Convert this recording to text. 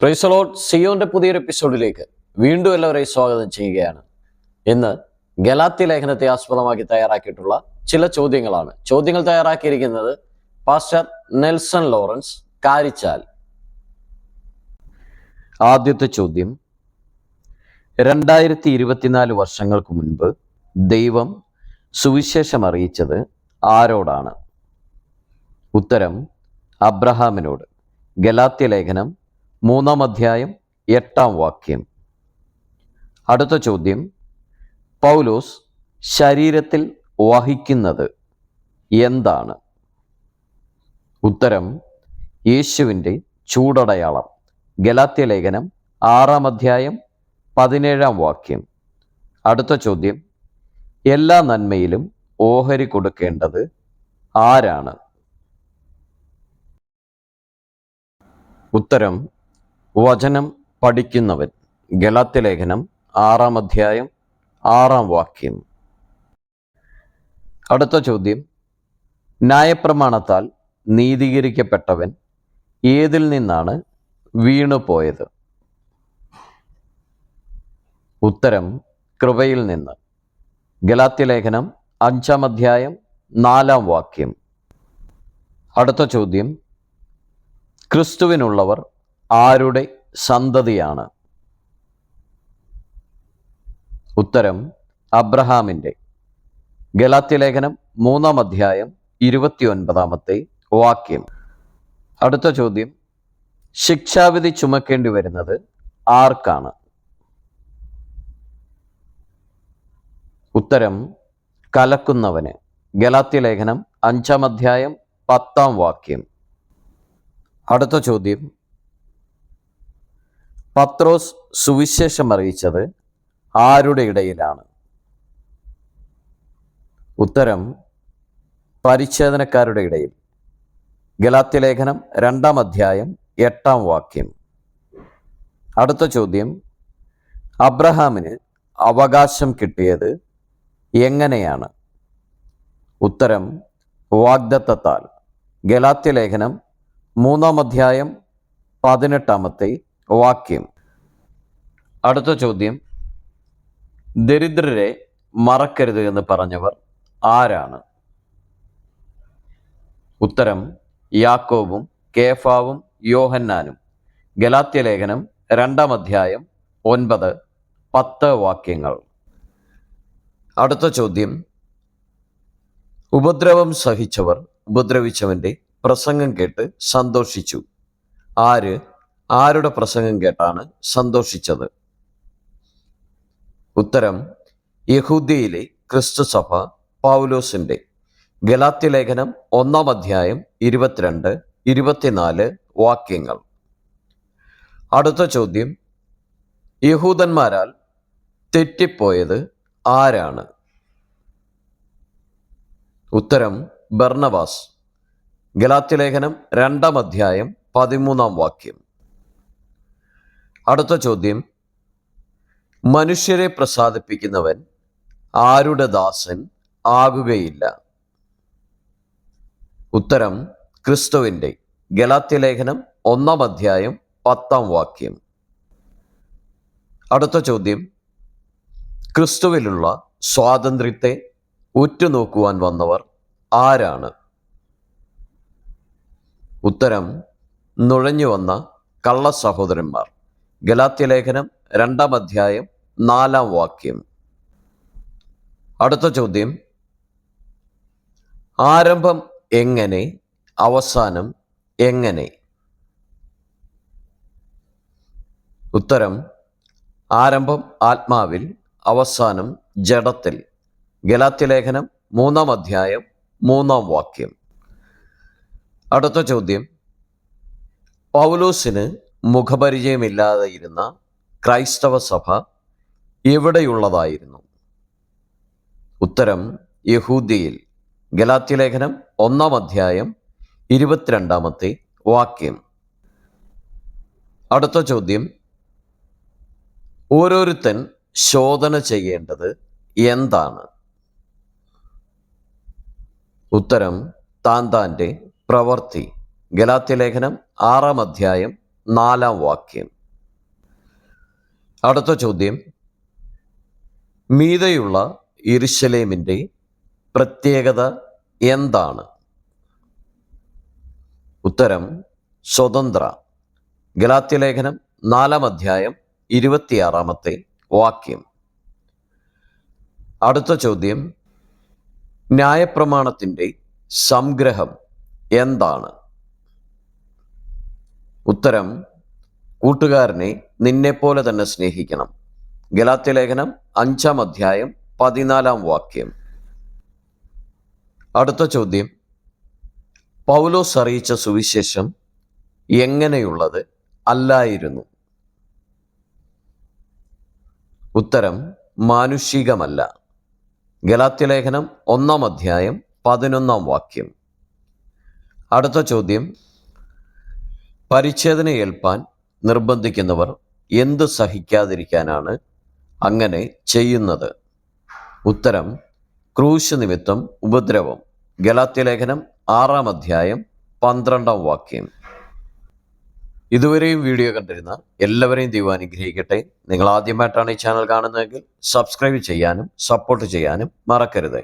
Praise the Lord. സിയോന്റെ പുതിയൊരു എപ്പിസോഡിലേക്ക് വീണ്ടും എല്ലാവരെയും സ്വാഗതം ചെയ്യുകയാണ്. ഇന്ന് ഗലാത്യ ലേഖനത്തെ ആസ്പദമാക്കി തയ്യാറാക്കിയിട്ടുള്ള ചില ചോദ്യങ്ങളാണ്. ചോദ്യങ്ങൾ തയ്യാറാക്കിയിരിക്കുന്നത് പാസ്റ്റർ നെൽസൺ ലോറൻസ് കാരിച്ചാൽ. ആദ്യത്തെ ചോദ്യം, 2024 വർഷങ്ങൾക്ക് മുൻപ് ദൈവം സുവിശേഷം അറിയിച്ചത് ആരോടാണ്? ഉത്തരം അബ്രഹാമിനോട്. ഗലാത്യ ലേഖനം 3-ാം അധ്യായം 8-ാം വാക്യം. അടുത്ത ചോദ്യം, പൗലോസ് ശരീരത്തിൽ വഹിക്കുന്നത് എന്താണ്? ഉത്തരം യേശുവിൻ്റെ ചൂടടയാളം. ഗലാത്യ ലേഖനം 6-ാം അധ്യായം 17-ാം വാക്യം. അടുത്ത ചോദ്യം, എല്ലാ നന്മയിലും ഓഹരി കൊടുക്കേണ്ടത് ആരാണ്? ഉത്തരം വചനം പഠിക്കുന്നവൻ. ഗലാത്യ ലേഖനം 6-ാം അധ്യായം 6-ാം വാക്യം. അടുത്ത ചോദ്യം, ന്യായപ്രമാണത്താൽ നീതീകരിക്കപ്പെട്ടവൻ ഏതിൽ നിന്നാണ് വീണുപോയത്? ഉത്തരം കൃപയിൽ നിന്ന്. ഗലാത്യ ലേഖനം 5-ാം അധ്യായം 4-ാം വാക്യം. അടുത്ത ചോദ്യം, ക്രിസ്തുവിനുള്ളവർ ആരുടെ സന്തതിയാണ്? ഉത്തരം അബ്രഹാമിൻ്റെ. ഗലാത്യ ലേഖനം 3-ാം അധ്യായം 29-ാമത്തെ വാക്യം. അടുത്ത ചോദ്യം, ശിക്ഷാവിധി ചുമക്കേണ്ടി വരുന്നത് ആർക്കാണ്? ഉത്തരം കലക്കുന്നവന്. ഗലാത്യ ലേഖനം 5-ാം അധ്യായം 10-ാം വാക്യം. അടുത്ത ചോദ്യം, പത്രോസ് സുവിശേഷം അറിയിച്ചത് ആരുടെ ഇടയിലാണ്? ഉത്തരം പരിച്ഛേദനക്കാരുടെ ഇടയിൽ. ഗലാത്യ ലേഖനം 2-ാം അധ്യായം 8-ാം വാക്യം. അടുത്ത ചോദ്യം, അബ്രഹാമിന് അവകാശം കിട്ടിയത് എങ്ങനെയാണ്? ഉത്തരം വാഗ്ദത്തത്താൽ. ഗലാത്യ ലേഖനം 3-ാം അധ്യായം 18-ാമത്തെ വാക്യം. അടുത്ത ചോദ്യം, ദരിദ്രരെ മറക്കരുത് എന്ന് പറഞ്ഞവർ ആരാണ്? ഉത്തരം യാക്കോബും കേഫാവും യോഹന്നാനും. ഗലാത്യ ലേഖനം 2-ാം അധ്യായം 9-10 വാക്യങ്ങൾ. അടുത്ത ചോദ്യം, ഉപദ്രവം സഹിച്ചവർ ഉപദ്രവിച്ചവൻ്റെ പ്രസംഗം കേട്ട് സന്തോഷിച്ചു. ആരുടെ പ്രസംഗം കേട്ടാണ് സന്തോഷിച്ചത്? ഉത്തരം യഹൂദ്യയിലെ ക്രിസ്തുസഭ പൗലോസിൻ്റെ. ഗലാത്യ ലേഖനം 1-ാം അധ്യായം 22-24 വാക്യങ്ങൾ. അടുത്ത ചോദ്യം, യഹൂദന്മാരാൽ തെറ്റിപ്പോയത് ആരാണ്? ഉത്തരം ബർന്നബാസ്. ഗലാത്യ ലേഖനം 2-ാം അധ്യായം 13-ാം വാക്യം. അടുത്ത ചോദ്യം, മനുഷ്യരെ പ്രസാദിപ്പിക്കുന്നവൻ ആരുടെ ദാസൻ ആകുകയില്ല? ഉത്തരം ക്രിസ്തുവിൻ്റെ. ഗലാത്യ ലേഖനം 1-ാം അധ്യായം 10-ാം വാക്യം. അടുത്ത ചോദ്യം, ക്രിസ്തുവിലുള്ള സ്വാതന്ത്ര്യത്തെ ഉറ്റുനോക്കുവാൻ വന്നവർ ആരാണ്? ഉത്തരം നുഴഞ്ഞു വന്ന കള്ള സഹോദരന്മാർ. ഗലാത്യ ലേഖനം 2-ാം അധ്യായം 4-ാം വാക്യം. അടുത്ത ചോദ്യം, ആരംഭം എങ്ങനെ, അവസാനം എങ്ങനെ? ഉത്തരം ആരംഭം ആത്മാവിൽ, അവസാനം ജഡത്തിൽ. ഗലാത്യ ലേഖനം 3-ാം അധ്യായം 3-ാം വാക്യം. അടുത്ത ചോദ്യം, പൗലോസിന് മുഖപരിചയമില്ലാതെ ഇരുന്ന ക്രൈസ്തവ സഭ എവിടെയുള്ളതായിരുന്നു? ഉത്തരം യഹൂദ്യയിൽ. ഗലാത്യ ലേഖനം 1-ാം അധ്യായം 22-ാമത്തെ വാക്യം. അടുത്ത ചോദ്യം, ഓരോരുത്തൻ ശോധന ചെയ്യേണ്ടത് എന്താണ്? ഉത്തരം താൻ്റെ പ്രവൃത്തി. ഗലാത്യ ലേഖനം 6-ാം അധ്യായം 4-ാം വാക്യം. അടുത്ത ചോദ്യം, മീതെയുള്ള യെരൂശലേമിൻ്റെ പ്രത്യേകത എന്താണ്? ഉത്തരം സ്വതന്ത്ര. ഗലാത്യലേഖനം 4-ാം അധ്യായം 26-ാമത്തെ വാക്യം. അടുത്ത ചോദ്യം, ന്യായപ്രമാണത്തിൻ്റെ സംഗ്രഹം എന്താണ്? ഉത്തരം കൂട്ടുകാരനെ നിന്നെപ്പോലെ തന്നെ സ്നേഹിക്കണം. ഗലാത്യലേഖനം 5-ാം അധ്യായം 14-ാം വാക്യം. അടുത്ത ചോദ്യം, പൗലോസ് അറിയിച്ച സുവിശേഷം എങ്ങനെയുള്ളത് അല്ലായിരുന്നു? ഉത്തരം മാനുഷികമല്ല. ഗലാത്യലേഖനം 1-ാം അധ്യായം 11-ാം വാക്യം. അടുത്ത ചോദ്യം, പരിച്ഛേദന ഏൽപ്പാൻ നിർബന്ധിക്കുന്നവർ എന്ത് സഹിക്കാതിരിക്കാനാണ് അങ്ങനെ ചെയ്യുന്നത്? ഉത്തരം ക്രൂശ് നിമിത്തം ഉപദ്രവം. ഗലാത്യലേഖനം 6-ാം അധ്യായം 12-ാം വാക്യം. ഇതുവരെയും വീഡിയോ കണ്ടിരുന്ന എല്ലാവരെയും ദൈവം അനുഗ്രഹിക്കട്ടെ. നിങ്ങൾ ആദ്യമായിട്ടാണ് ഈ ചാനൽ കാണുന്നതെങ്കിൽ സബ്സ്ക്രൈബ് ചെയ്യാനും സപ്പോർട്ട് ചെയ്യാനും മറക്കരുത്.